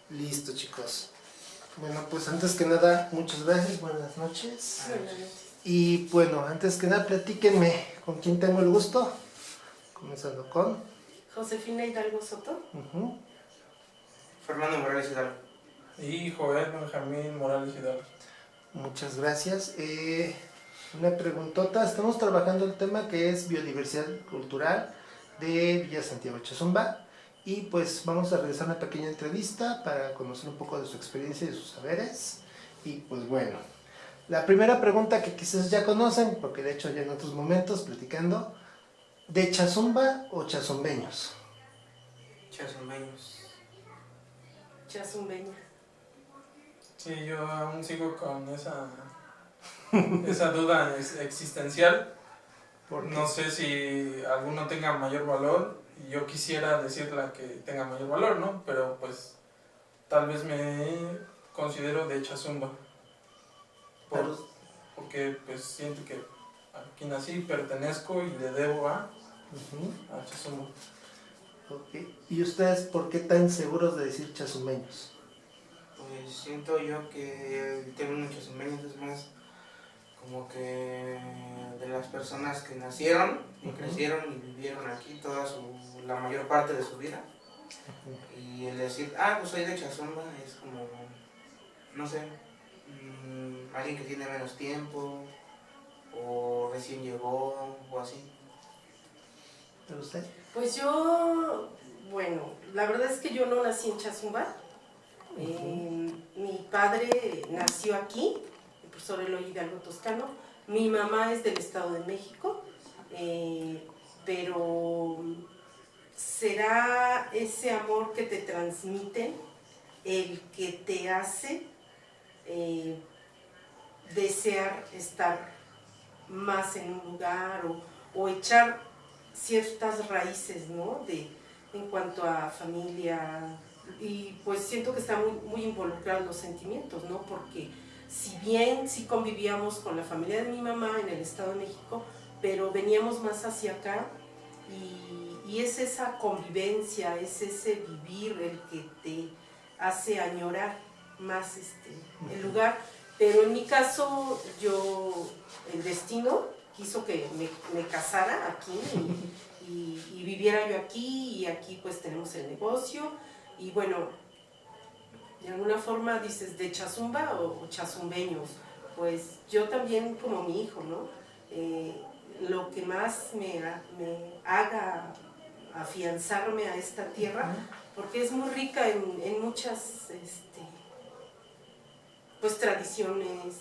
Listo, chicos. Bueno, pues antes que nada, muchas gracias, buenas noches. Buenas noches. Y bueno, antes que nada, platíquenme con quién tengo el gusto. Comenzando con... Josefina Hidalgo Soto. Fernando Morales Hidalgo. Y Joel Benjamín Morales Hidalgo. Muchas gracias. Una preguntota. Estamos trabajando el tema que es biodiversidad cultural de Villa Santiago Chazumba. Y pues vamos a realizar una pequeña entrevista para conocer un poco de su experiencia y de sus saberes. Y pues bueno, la primera pregunta que quizás ya conocen, porque de hecho ya en otros momentos platicando, ¿de Chazumba o chazumbeños? Chazumbeños. Chazumbeña. Sí, yo aún sigo con esa duda existencial. Porque No sé si alguno tenga mayor valor y yo quisiera decir la que tenga mayor valor, ¿no? Pero pues tal vez me considero de Chazumba. Porque pues siento que aquí nací, pertenezco y le debo a Chazumba. Okay. ¿Y ustedes por qué tan seguros de decir chazumbeños? Pues siento yo que el término chazumbeños es más como que de las personas que nacieron y crecieron y vivieron aquí la mayor parte de su vida. Y el decir, pues soy de Chazumba es como, no sé, alguien que tiene menos tiempo o recién llegó o así. ¿Pero usted? Pues yo, bueno, la verdad es que yo no nací en Chazumba. Mi padre nació aquí, el profesor Eloy Hidalgo Toscano. Mi mamá es del Estado de México, pero será ese amor que te transmiten el que te hace desear estar más en un lugar o echar ciertas raíces, ¿no? En cuanto a familia, y pues siento que están muy involucrados los sentimientos, ¿no? Porque si bien sí convivíamos con la familia de mi mamá en el Estado de México, pero veníamos más hacia acá y es esa convivencia, es ese vivir el que te hace añorar más el lugar. Pero en mi caso, el destino quiso que me casara aquí y viviera yo aquí, y aquí pues tenemos el negocio. Y bueno, de alguna forma dices, ¿de Chazumba o chazumbeños? Pues yo también como mi hijo, ¿no? Lo que más me haga afianzarme a esta tierra, porque es muy rica en muchas pues tradiciones,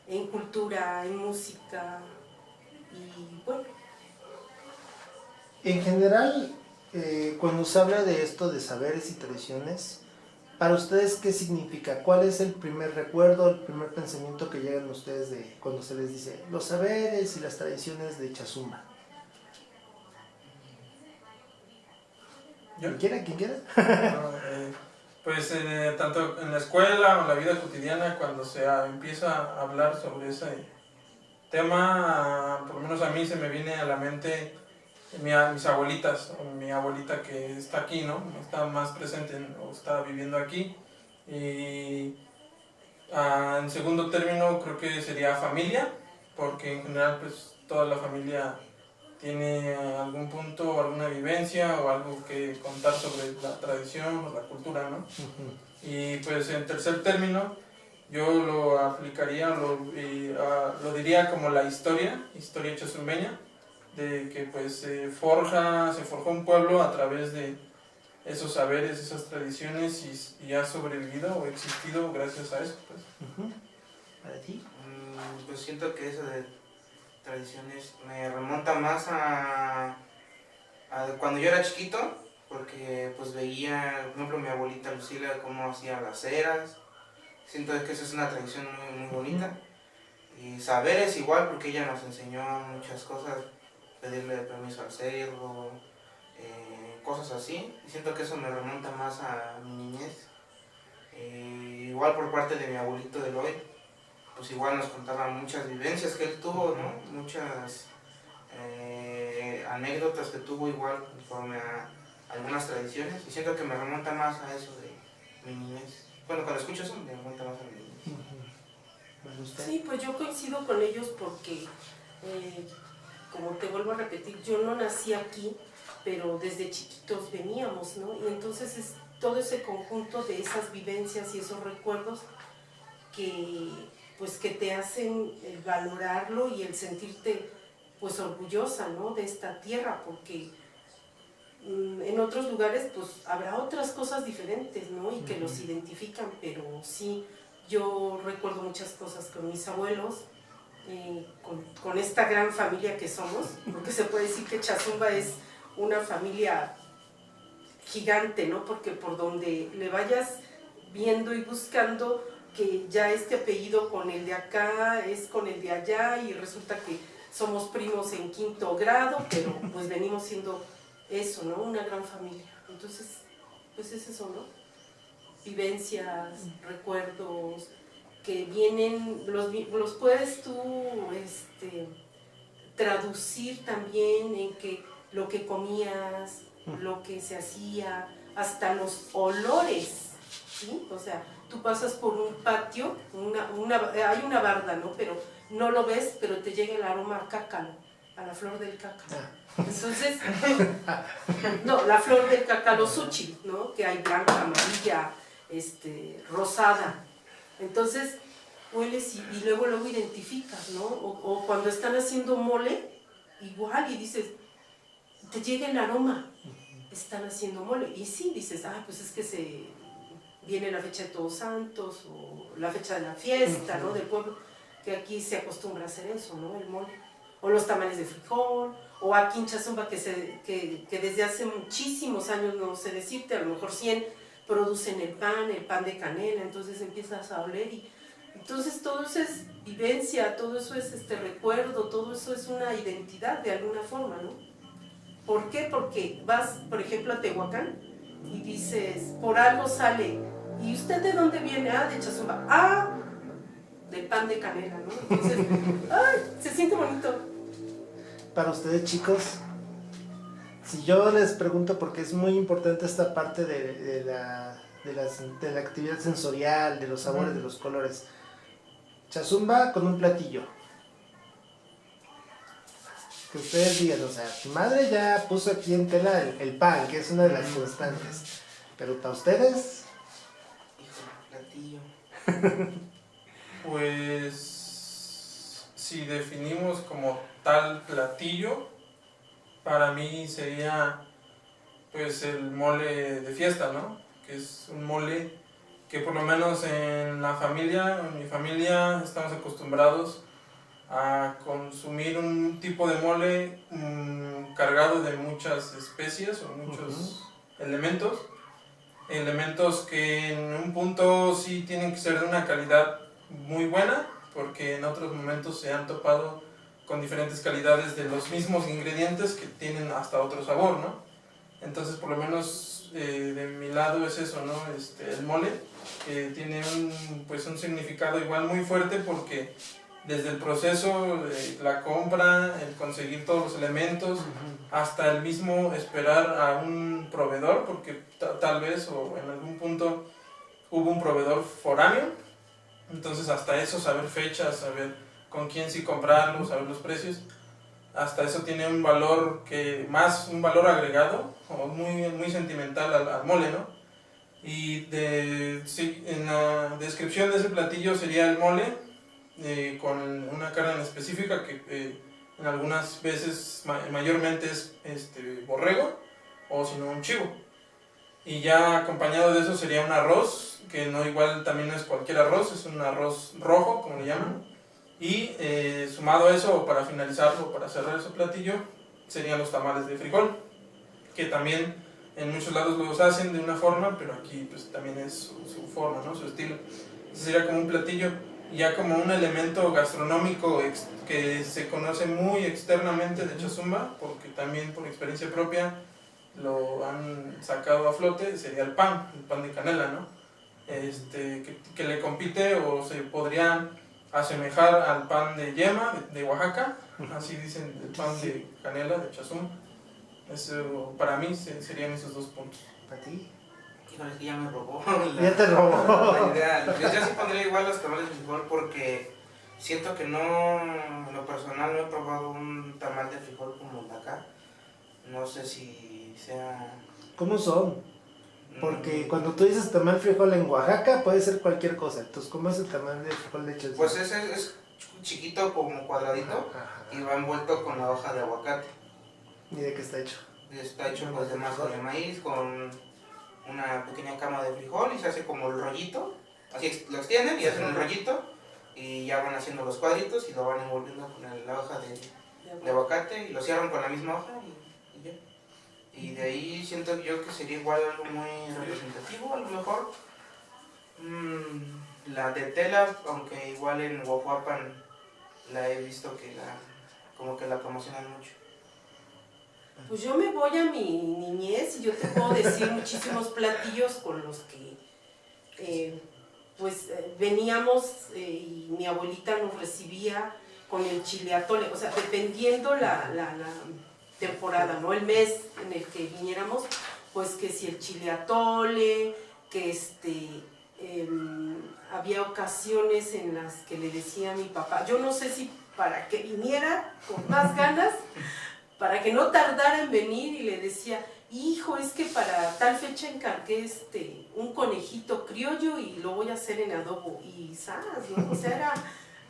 en cultura, en música, y bueno. En general, cuando se habla de esto de saberes y tradiciones, para ustedes, ¿qué significa? ¿Cuál es el primer recuerdo, el primer pensamiento que llegan a ustedes de cuando se les dice los saberes y las tradiciones de Chazumba? ¿Quién quiera? ¿Quién quiera? Pues tanto en la escuela o en la vida cotidiana, cuando se empieza a hablar sobre ese tema, por lo menos a mí se me viene a la mente mis abuelitas, o mi abuelita que está aquí, ¿no? Está más presente o está viviendo aquí. Y en segundo término creo que sería familia, porque en general pues toda la familia tiene algún punto, alguna vivencia o algo que contar sobre la tradición o la cultura, ¿no? Y pues en tercer término yo lo aplicaría, lo diría como la historia chazumbeña, de que pues se forjó un pueblo a través de esos saberes, esas tradiciones y ha sobrevivido o existido gracias a eso, pues. ¿Para ti? Pues siento que eso de tradiciones me remonta más a cuando yo era chiquito, porque pues veía, por ejemplo, mi abuelita Lucila cómo hacía las ceras. Siento que esa es una tradición muy bonita. Y saberes igual, porque ella nos enseñó muchas cosas, pedirle permiso al cerdo, cosas así. Y siento que eso me remonta más a mi niñez. Igual por parte de mi abuelito Eloy, pues igual nos contaba muchas vivencias que él tuvo, ¿no? Muchas anécdotas que tuvo igual conforme a algunas tradiciones, y siento que me remonta más a eso mi niñez. Bueno, cuando escucho eso me remonta más a mi niñez. Bueno, usted. Sí, pues yo coincido con ellos porque, como te vuelvo a repetir, yo no nací aquí, pero desde chiquitos veníamos, ¿no? Y entonces es todo ese conjunto de esas vivencias y esos recuerdos que, pues, que te hacen valorarlo y el sentirte, pues, orgullosa, ¿no? De esta tierra, porque en otros lugares, pues, habrá otras cosas diferentes, ¿no? Y que los identifican, pero sí, yo recuerdo muchas cosas con mis abuelos, con esta gran familia que somos, porque se puede decir que Chazumba es una familia gigante, ¿no? Porque por donde le vayas viendo y buscando que ya este apellido con el de acá es con el de allá y resulta que somos primos en 5º grado, pero pues venimos siendo eso, ¿no? Una gran familia. Entonces, pues es eso, ¿no? Vivencias, recuerdos que vienen, los puedes tú traducir también en que lo que comías, lo que se hacía, hasta los olores, ¿sí? O sea, tú pasas por un patio, hay una barda, ¿no? Pero no lo ves, pero te llega el aroma a cácalo, a la flor del cácalo. Entonces, no, la flor del cacalozúchil, ¿no? Que hay blanca, amarilla, rosada. Entonces, hueles y luego identificas, ¿no? O cuando están haciendo mole, igual, y dices, te llega el aroma, están haciendo mole. Y sí, dices, pues es que viene la fecha de Todos Santos, o la fecha de la fiesta, ¿no? Del pueblo, que aquí se acostumbra a hacer eso, ¿no? El mole. O los tamales de frijol, o aquí en Chazumba, que desde hace muchísimos años, no sé decirte, a lo mejor 100, producen el pan de canela, entonces empiezas a oler y entonces todo eso es vivencia, todo eso es recuerdo, todo eso es una identidad de alguna forma, ¿no? ¿Por qué? Porque vas, por ejemplo, a Tehuacán y dices, por algo sale, ¿y usted de dónde viene? De Chazumba. Del pan de canela, ¿no? Entonces, se siente bonito. Para ustedes, chicos, si yo les pregunto, porque es muy importante esta parte de la actividad sensorial, de los sabores, de los colores. Chazumba con un platillo. Que ustedes digan, o sea, tu madre ya puso aquí en tela el pan, que es una de las constantes. Pero para ustedes... Hijo, platillo. Pues si definimos como tal platillo, para mí sería pues el mole de fiesta, ¿no? Que es un mole que por lo menos en mi familia estamos acostumbrados a consumir un tipo de mole cargado de muchas especies o muchos elementos que en un punto sí tienen que ser de una calidad muy buena, porque en otros momentos se han topado con diferentes calidades de los mismos ingredientes que tienen hasta otro sabor, ¿no? Entonces, por lo menos de mi lado es eso, ¿no? El mole tiene un significado igual muy fuerte, porque desde el proceso de la compra, el conseguir todos los elementos, hasta el mismo esperar a un proveedor, porque tal vez o en algún punto hubo un proveedor foráneo, entonces hasta eso, saber fechas, saber con quién sí comprarlo, saber los precios, hasta eso tiene un valor un valor agregado, o muy, muy sentimental al mole, ¿no? Y en la descripción de ese platillo sería el mole con una carne específica que en algunas veces mayormente es borrego, o si no un chivo. Y ya acompañado de eso sería un arroz, que también no es cualquier arroz, es un arroz rojo, como le llaman. Y sumado a eso, para finalizarlo, para cerrar ese platillo, serían los tamales de frijol, que también en muchos lados los hacen de una forma, pero aquí pues también es su forma, ¿no? Su estilo. Ese sería como un platillo, ya como un elemento gastronómico que se conoce muy externamente de Chazumba, porque también por experiencia propia lo han sacado a flote, sería el pan de canela, ¿no? Que le compite o se podría asemejar al pan de yema de Oaxaca, así dicen el pan de canela de Chazumba. Eso para mí serían esos dos puntos. ¿Para ti? Híjole, es que ya me robó Ya te robó. la idea. Yo sí pondría igual los tamales de frijol porque siento que no, en lo personal no he probado un tamal de frijol como el de acá. No sé si sea... ¿Cómo son? Porque cuando tú dices tamal frijol en Oaxaca puede ser cualquier cosa. Entonces, ¿cómo es el tamal de frijol de Chelsea? Pues es chiquito como cuadradito y va envuelto con la hoja de aguacate. ¿Y de qué está hecho? Está hecho pues de masa de maíz con una pequeña cama de frijol y se hace como el rollito. Así lo extienden y hacen el rollito y ya van haciendo los cuadritos y lo van envolviendo con la hoja de aguacate y lo cierran con la misma hoja y ya. Y de ahí siento yo que sería igual algo muy representativo, a lo mejor la de tela, aunque igual en Huajuapan la he visto que como que la promocionan mucho. Pues yo me voy a mi niñez y yo te puedo decir muchísimos platillos con los que veníamos y mi abuelita nos recibía con el chile atole, o sea, dependiendo la temporada, ¿no? El mes en el que viniéramos, pues que si el chile atole, que había ocasiones en las que le decía a mi papá, yo no sé si para que viniera con más ganas, para que no tardara en venir, y le decía, hijo, es que para tal fecha encargué un conejito criollo y lo voy a hacer en adobo, y ¡zas!, ¿no? O sea, era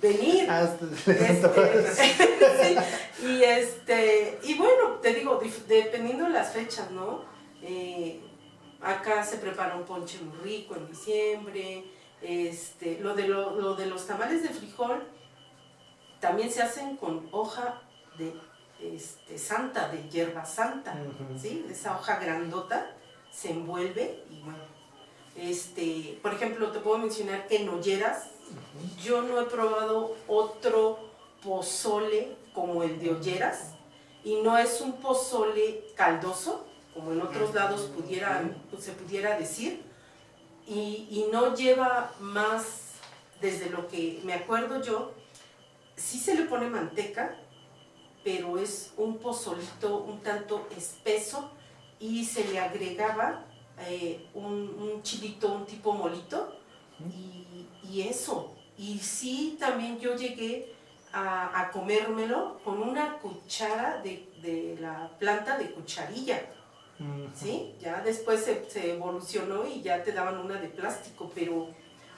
venir. Sí, y bueno, te digo, dependiendo de las fechas, ¿no? Acá se prepara un ponche muy rico en diciembre, lo de los tamales de frijol también se hacen con hoja de santa, de hierba santa, ¿sí? Esa hoja grandota se envuelve y bueno, por ejemplo, te puedo mencionar que en Olleras yo no he probado otro pozole como el de Olleras, y no es un pozole caldoso, como en otros lados se pudiera decir, y no lleva más, desde lo que me acuerdo yo, sí se le pone manteca, pero es un pozolito un tanto espeso y se le agregaba un chilito, un tipo molito, y eso. Y sí, también yo llegué a comérmelo con una cuchara de la planta de cucharilla, ¿sí? Ya después se evolucionó y ya te daban una de plástico, pero,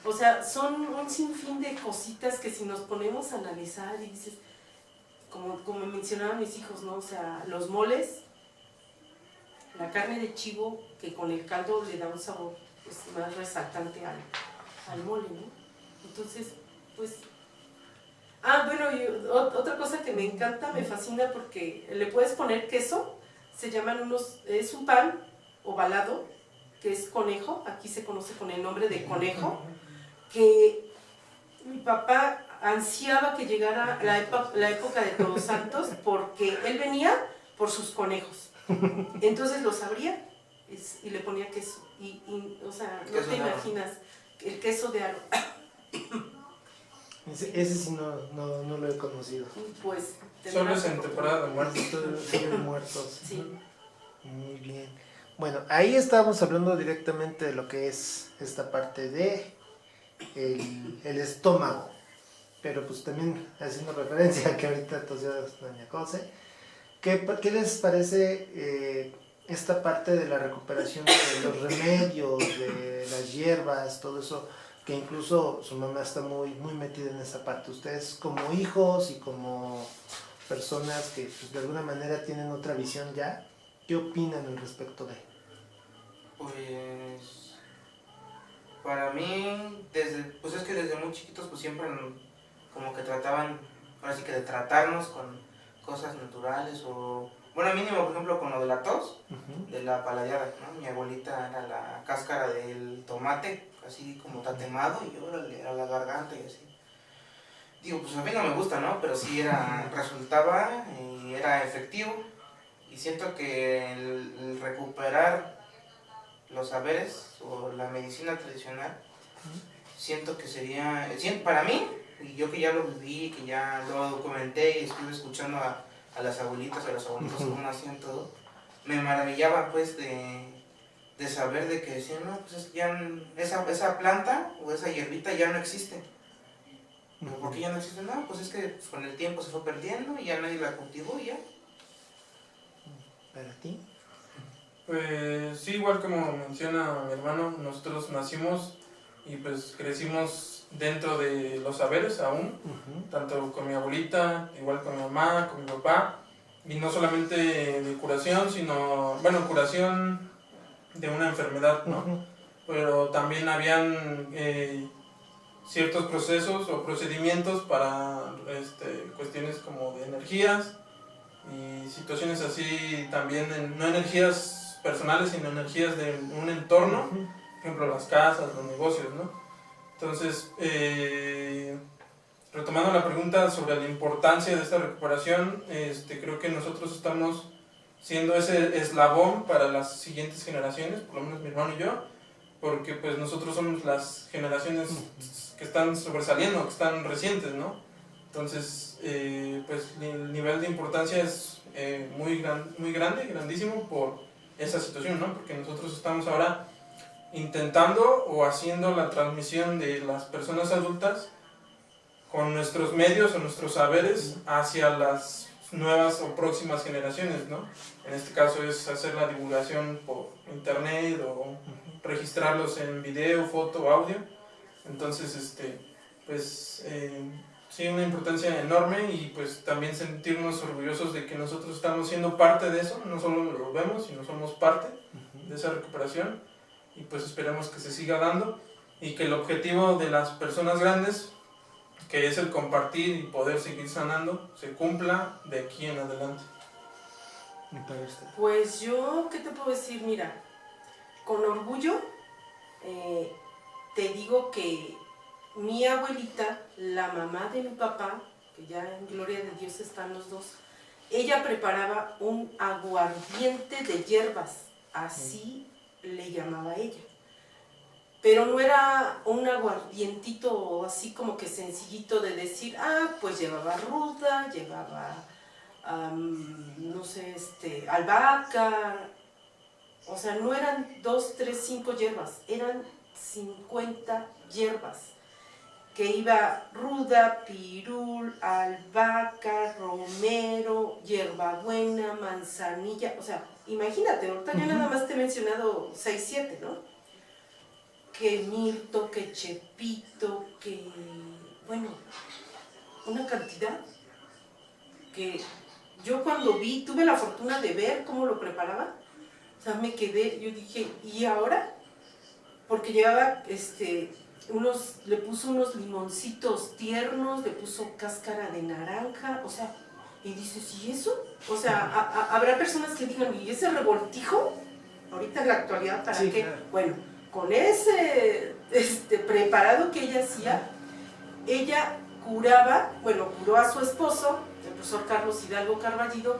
o sea, son un sinfín de cositas que si nos ponemos a analizar y dices, como mencionaban mis hijos, ¿no? O sea, los moles, la carne de chivo, que con el caldo le da un sabor pues, más resaltante al mole, ¿no? Entonces, pues... bueno, y otra cosa que me encanta, me fascina, porque le puedes poner queso, se llaman es un pan ovalado, que es conejo, aquí se conoce con el nombre de conejo, que mi papá ansiaba que llegara la época de Todos Santos, porque él venía por sus conejos. Entonces los abría y le ponía queso. O sea, no te imaginas, el queso de aro. Ese sí no lo he conocido. Pues... Solo es en temporada de muertos. Muertos. Sí. Muy bien. Bueno, ahí estábamos hablando directamente de lo que es esta parte de el estómago. Pero pues también haciendo referencia a que ahorita tosió doña Cose, ¿qué les parece esta parte de la recuperación de los remedios, de las hierbas, todo eso, que incluso su mamá está muy, muy metida en esa parte? Ustedes como hijos y como personas que pues, de alguna manera tienen otra visión ya, ¿qué opinan al respecto de? Pues para mí, pues es que desde muy chiquitos pues siempre como que trataban, ahora sí que de tratarnos con cosas naturales o, bueno, mínimo por ejemplo con lo de la tos, de la paladeada, ¿no? Mi abuelita era la cáscara del tomate, así como tatemado, y yo era la garganta y así. Digo, pues a mí no me gusta, ¿no? Pero sí resultaba y era efectivo, y siento que el recuperar los saberes o la medicina tradicional, siento que sería, para mí, y yo que ya lo viví, que ya lo documenté y estuve escuchando a las abuelitas, a los abuelitos cómo hacían todo, me maravillaba pues de de saber de que decían, no, pues esa planta o esa hierbita ya no existe. ¿Por qué ya no existe? No, pues es que pues, con el tiempo se fue perdiendo y ya nadie la cultivó y ya. ¿Para ti? Pues sí, igual como menciona mi hermano, nosotros nacimos y pues crecimos dentro de los saberes aún, tanto con mi abuelita, igual con mi mamá, con mi papá, y no solamente de curación, sino, bueno, curación de una enfermedad, ¿no? Pero también habían ciertos procesos o procedimientos para cuestiones como de energías y situaciones así también, no energías personales, sino energías de un entorno, por ejemplo las casas, los negocios, ¿no? Entonces, retomando la pregunta sobre la importancia de esta recuperación, creo que nosotros estamos siendo ese eslabón para las siguientes generaciones, por lo menos mi hermano y yo, porque pues nosotros somos las generaciones que están sobresaliendo, que están recientes, ¿no? Entonces, pues el nivel de importancia es muy grande, grandísimo por esa situación, ¿no? Porque nosotros estamos ahora intentando o haciendo la transmisión de las personas adultas con nuestros medios o nuestros saberes hacia las nuevas o próximas generaciones, ¿no? En este caso es hacer la divulgación por internet o registrarlos en video, foto, audio. Entonces, pues sí, una importancia enorme y pues también sentirnos orgullosos de que nosotros estamos siendo parte de eso, no solo lo vemos, sino somos parte de esa recuperación y pues esperemos que se siga dando y que el objetivo de las personas grandes, que es el compartir y poder seguir sanando, se cumpla de aquí en adelante. Pues yo, ¿qué te puedo decir? Mira, con orgullo te digo que mi abuelita, la mamá de mi papá, que ya en gloria de Dios están los dos, ella preparaba un aguardiente de hierbas, así le llamaba ella. Pero no era un aguardientito así como que sencillito de decir, pues llevaba ruda, llevaba, no sé, albahaca. O sea, no eran 2, 3, 5 hierbas, eran 50 hierbas. Que iba ruda, pirul, albahaca, romero, hierbabuena, manzanilla. O sea, imagínate, ahorita yo nada más te he mencionado 6, 7, ¿no? Que mirto, que chepito, que, bueno, una cantidad que yo cuando tuve la fortuna de ver cómo lo preparaba, o sea, me quedé, yo dije, ¿y ahora? Porque llevaba, le puso unos limoncitos tiernos, le puso cáscara de naranja, o sea, y dices, ¿y eso? O sea, habrá personas que digan, ¿y ese revoltijo? Ahorita en la actualidad, ¿para qué? Claro. Bueno, con ese preparado que ella hacía, ella curaba, bueno, curó a su esposo, el profesor Carlos Hidalgo Carballido,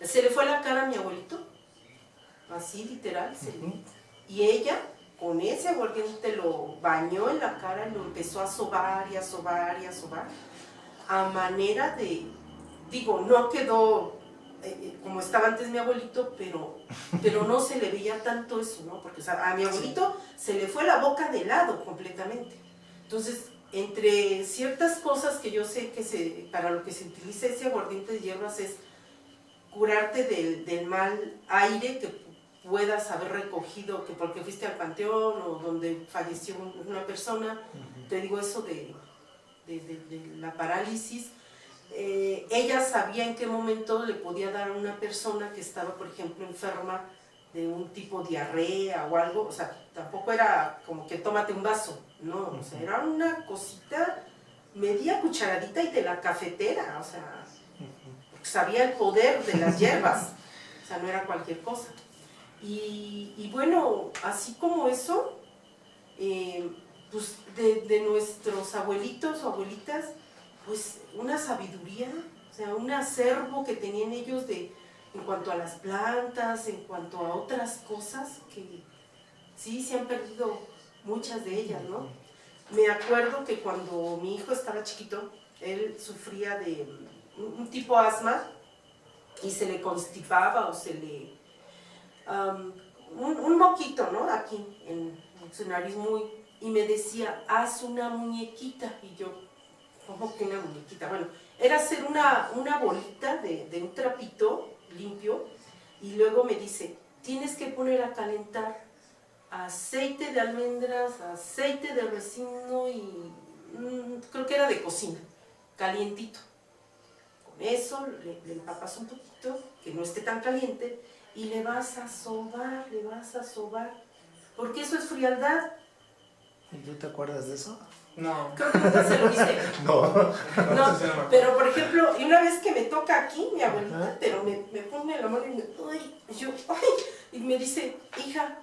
se le fue la cara a mi abuelito, así literal, y ella con ese aguardiente lo bañó en la cara y lo empezó a sobar y a sobar y a sobar, a manera de, digo, no quedó como estaba antes mi abuelito, pero no se le veía tanto eso, ¿no? Porque o sea, a mi abuelito se le fue la boca de lado completamente. Entonces, entre ciertas cosas que yo sé que para lo que se utiliza ese aguardiente de hierbas es curarte del mal aire que puedas haber recogido, que porque fuiste al panteón o donde falleció una persona, te digo eso de la parálisis. Ella sabía en qué momento le podía dar a una persona que estaba, por ejemplo, enferma de un tipo de diarrea o algo, o sea, tampoco era como que tómate un vaso, no, o sea, era una cosita, media cucharadita y de la cafetera, o sea, sabía el poder de las hierbas, o sea, no era cualquier cosa. Y bueno, así como eso, pues de nuestros abuelitos o abuelitas, pues una sabiduría, o sea, un acervo que tenían ellos en cuanto a las plantas, en cuanto a otras cosas que sí se han perdido muchas de ellas, ¿no? Me acuerdo que cuando mi hijo estaba chiquito, él sufría de un tipo asma y se le constipaba o se le un moquito, ¿no? Aquí, en su nariz y me decía, haz una muñequita. Y yo, ¿cómo que una muñequita? Bueno, era hacer una bolita de un trapito limpio, y luego me dice, tienes que poner a calentar aceite de almendras, aceite de resino y creo que era de cocina, calientito. Con eso le empapas un poquito, que no esté tan caliente, y le vas a sobar, porque eso es frialdad. ¿Y tú te acuerdas de eso? No. Creo que nunca se lo viste. No. No, Sí, no. pero por ejemplo, y una vez que me toca aquí, mi abuelita, Ajá. pero me pone la mano y y me dice, hija,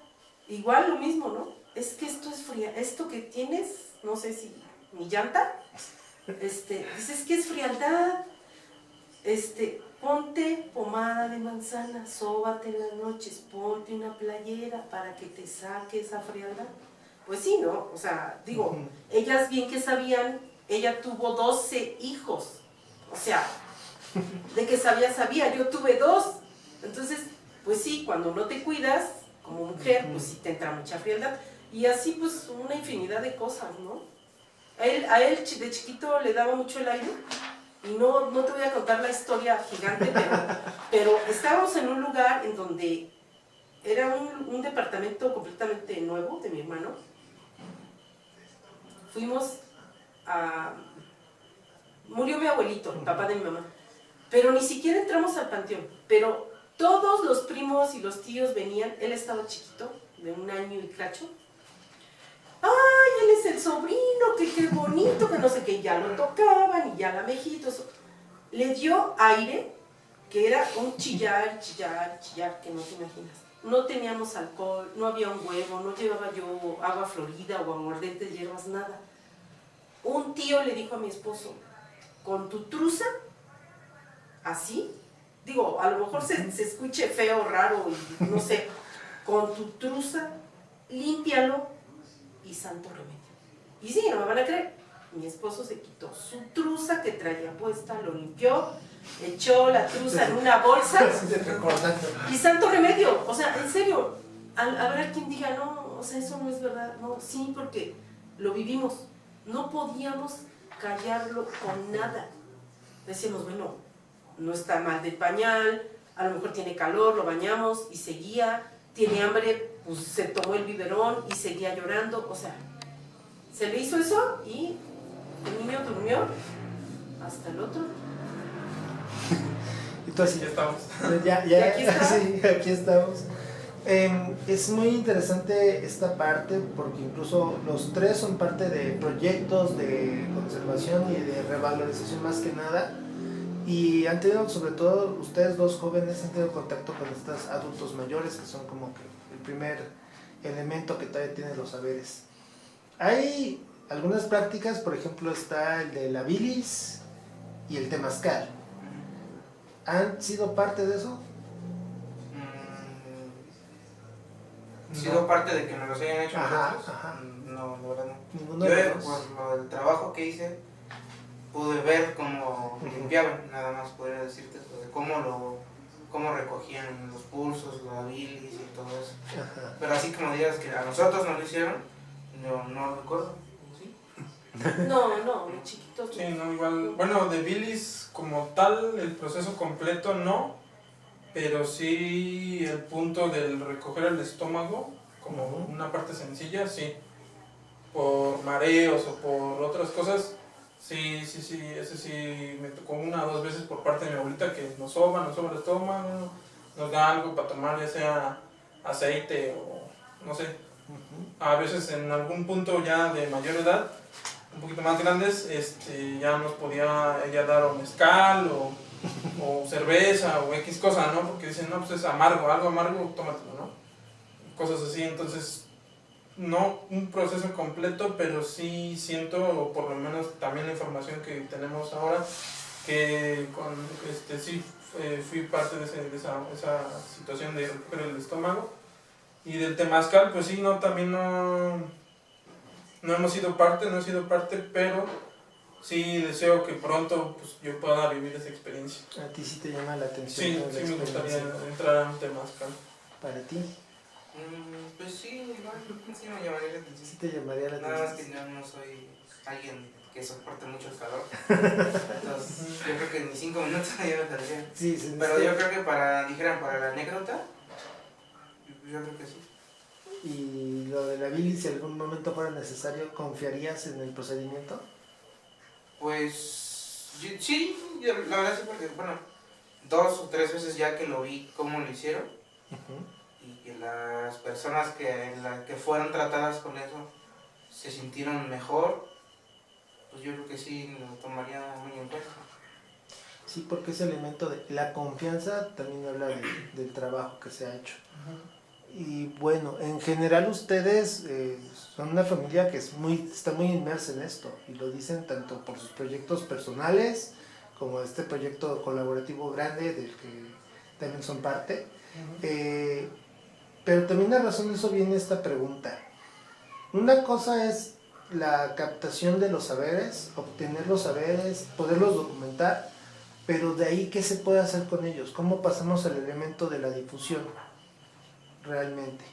igual lo mismo, ¿no? Es que esto es fría, esto que tienes, no sé si mi llanta, dices que es frialdad, ponte pomada de manzana, sóbate en las noches, ponte una playera para que te saque esa frialdad. Pues sí, ¿no? O sea, digo, ellas bien que sabían, ella tuvo 12 hijos, o sea, de que sabía, yo tuve 2, entonces, pues sí, cuando no te cuidas, como mujer, pues sí te entra mucha frialdad, y así pues una infinidad de cosas, ¿no? A él de chiquito le daba mucho el aire, y no te voy a contar la historia gigante, pero estábamos en un lugar en donde era un departamento completamente nuevo de mi hermano. Fuimos murió mi abuelito, el papá de mi mamá, pero ni siquiera entramos al panteón, pero todos los primos y los tíos venían, él estaba chiquito, de 1 año y cacho. ¡Ay, él es el sobrino, que qué bonito, que no sé qué! Ya lo tocaban y ya la mejitos. Le dio aire, que era un chillar, que no te imaginas. No teníamos alcohol, no había un huevo, no llevaba yo agua florida o aguardiente de hierbas, nada. Un tío le dijo a mi esposo, con tu truza, así, digo, a lo mejor se escuche feo, raro, y no sé, con tu truza, límpialo y santo remedio. Y sí, no me van a creer, mi esposo se quitó su truza que traía puesta, lo limpió, echó la truza en una bolsa y santo remedio. O sea, en serio, habrá quien diga, no, o sea, eso no es verdad. No, sí, porque lo vivimos. No podíamos callarlo con nada. Decíamos, bueno, no está mal de pañal, a lo mejor tiene calor, lo bañamos y seguía, tiene hambre, pues se tomó el biberón y seguía llorando. O sea, se le hizo eso y el niño durmió hasta el otro. Entonces, Ya estamos. ¿Y aquí está? Sí, aquí estamos. Es muy interesante esta parte porque incluso los 3 son parte de proyectos de conservación y de revalorización más que nada, y han tenido, sobre todo ustedes 2 jóvenes, han tenido contacto con estos adultos mayores que son como que el primer elemento que todavía tiene los saberes. Hay algunas prácticas, por ejemplo está el de la bilis y el temazcal. ¿Han sido parte de eso? ¿Sido parte de que nos los hayan hecho nosotros? Ajá. No, la verdad no. Ninguno Yo, de los por dos. el trabajo que hice, pude ver cómo limpiaban, nada más podría decirte, de cómo recogían los pulsos, la bilis y todo eso. Ajá. Pero así como digas que a nosotros nos lo hicieron, yo no recuerdo. ¿Sí? No, de chiquitos. Sí, no, igual. Bueno, de bilis como tal, el proceso completo no, pero sí el punto del recoger el estómago, como una parte sencilla, sí. Por mareos o por otras cosas, sí, ese sí me tocó 1 o 2 veces por parte de mi abuelita, que nos soba el estómago, nos da algo para tomar, ya sea aceite o no sé. A veces en algún punto ya de mayor edad, un poquito más grandes, ya nos podía ella dar o mezcal o cerveza o X cosa, ¿no? Porque dicen, no, pues es amargo, algo amargo, tómatelo, ¿no? Cosas así, entonces, no un proceso completo, pero sí siento, o por lo menos también la información que tenemos ahora, que sí fui parte de esa situación de recoger el estómago. Y del temazcal, pues sí, no, también no hemos sido parte, pero sí deseo que pronto pues, yo pueda vivir esa experiencia. A ti sí te llama la atención. Sí, ¿no? La sí me gustaría experiencia. entrar a un temazcal. para ti. Pues sí, igual, sí me llamaría la Sí atención. te llamaría la Nada más atención. que no soy alguien que soporte mucho el calor. Entonces, yo creo que ni 5 minutos ya me saldría. Sí, se Pero necesita- yo creo que para la anécdota, yo creo que sí. Y lo de la bilis, si en algún momento fuera necesario, ¿confiarías en el procedimiento? Pues sí, la verdad sí, porque bueno, 2 o 3 veces ya que lo vi cómo lo hicieron y que las personas que fueron tratadas con eso se sintieron mejor, pues yo creo que sí lo tomaría muy en cuenta. Sí, porque ese elemento de la confianza también habla del trabajo que se ha hecho. Y bueno, en general ustedes son una familia que está muy inmersa en esto y lo dicen tanto por sus proyectos personales como este proyecto colaborativo grande del que también son parte. Pero también a razón de eso viene esta pregunta. Una cosa es la captación de los saberes, obtener los saberes, poderlos documentar, pero de ahí, ¿qué se puede hacer con ellos? ¿Cómo pasamos al elemento de la difusión realmente?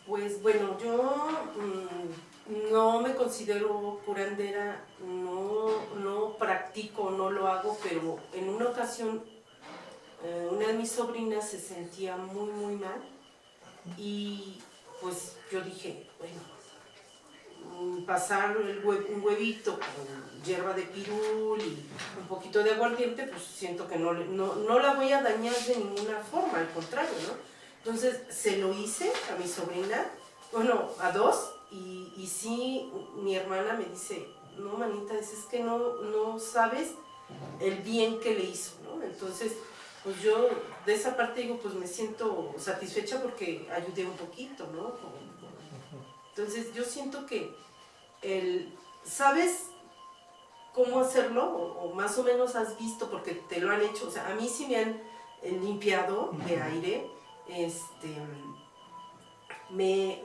Pues bueno, yo no me considero curandera, no practico, no lo hago, pero en una ocasión una de mis sobrinas se sentía muy, muy mal y pues yo dije, bueno, pasar un huevito con hierba de pirul y un poquito de aguardiente, pues siento que no la voy a dañar de ninguna forma, al contrario, ¿no? Entonces se lo hice a mi sobrina, bueno, a 2, y sí, mi hermana me dice, no, manita, es que no sabes el bien que le hizo, ¿no? Entonces, pues yo de esa parte digo, pues me siento satisfecha porque ayudé un poquito, ¿no? Entonces yo siento que ¿sabes cómo hacerlo? O más o menos has visto porque te lo han hecho, o sea, a mí sí me han limpiado de aire, me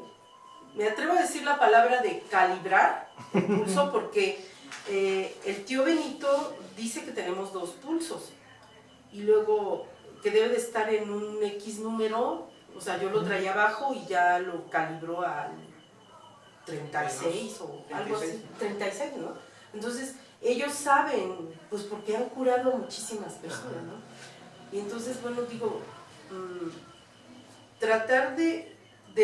atrevo a decir la palabra de calibrar el pulso porque el tío Benito dice que tenemos 2 pulsos y luego que debe de estar en un X número, o sea, yo lo traía abajo y ya lo calibró al 36 o algo así, 36, ¿no? Entonces, ellos saben, pues porque han curado a muchísimas personas, ¿no? Y entonces, bueno, digo, tratar de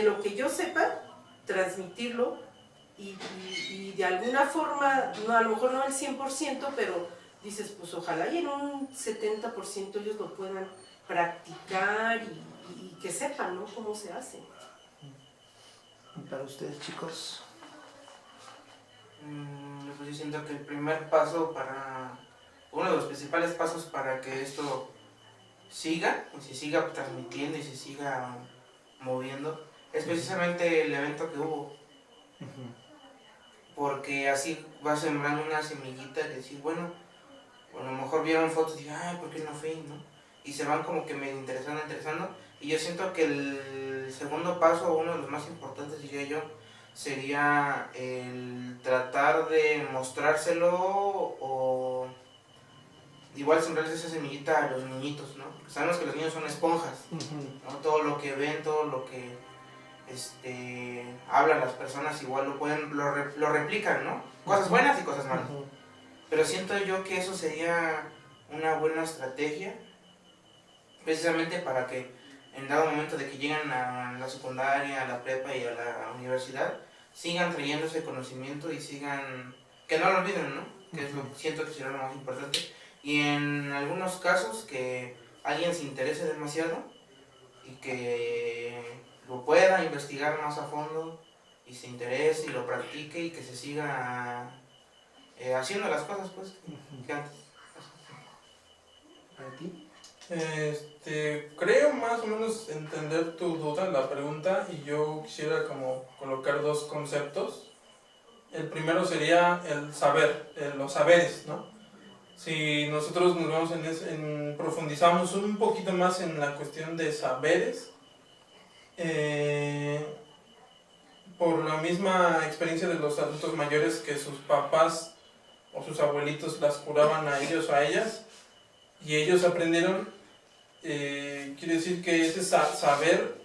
lo que yo sepa, transmitirlo y de alguna forma, no, a lo mejor no al 100%, pero dices, pues ojalá y en un 70% ellos lo puedan practicar y que sepan, ¿no? Cómo se hace. ¿Y para ustedes, chicos? Pues yo siento que el primer paso uno de los principales pasos para que esto siga, y se siga transmitiendo y se siga moviendo, es precisamente el evento que hubo. Porque así va sembrando una semillita de decir, bueno, a lo mejor vieron fotos y dicen, ay, ¿por qué no fui? ¿No? Y se van como que me interesando. Y yo siento que el segundo paso, uno de los más importantes, diría yo, sería el tratar de mostrárselo o igual sembrarles esa semillita a los niñitos, ¿no? Porque sabemos que los niños son esponjas, ¿no? Todo lo que ven, todo lo que hablan las personas igual lo replican, ¿no? Cosas buenas y cosas malas. Pero siento yo que eso sería una buena estrategia, precisamente para que en dado momento de que lleguen a la secundaria, a la prepa y a la universidad, sigan trayendo ese conocimiento y que no lo olviden, ¿no? Que es lo que siento que será lo más importante. Y en algunos casos que alguien se interese demasiado y que lo pueda investigar más a fondo y se interese y lo practique y que se siga haciendo las cosas pues que antes. ¿Para ti? Creo más o menos entender tu duda, la pregunta, y yo quisiera como colocar 2 conceptos. El primero sería el saber, los saberes, ¿no? Si nosotros nos vamos profundizamos un poquito más en la cuestión de saberes, por la misma experiencia de los adultos mayores que sus papás o sus abuelitos las curaban a ellos o a ellas, y ellos aprendieron, quiere decir que ese saber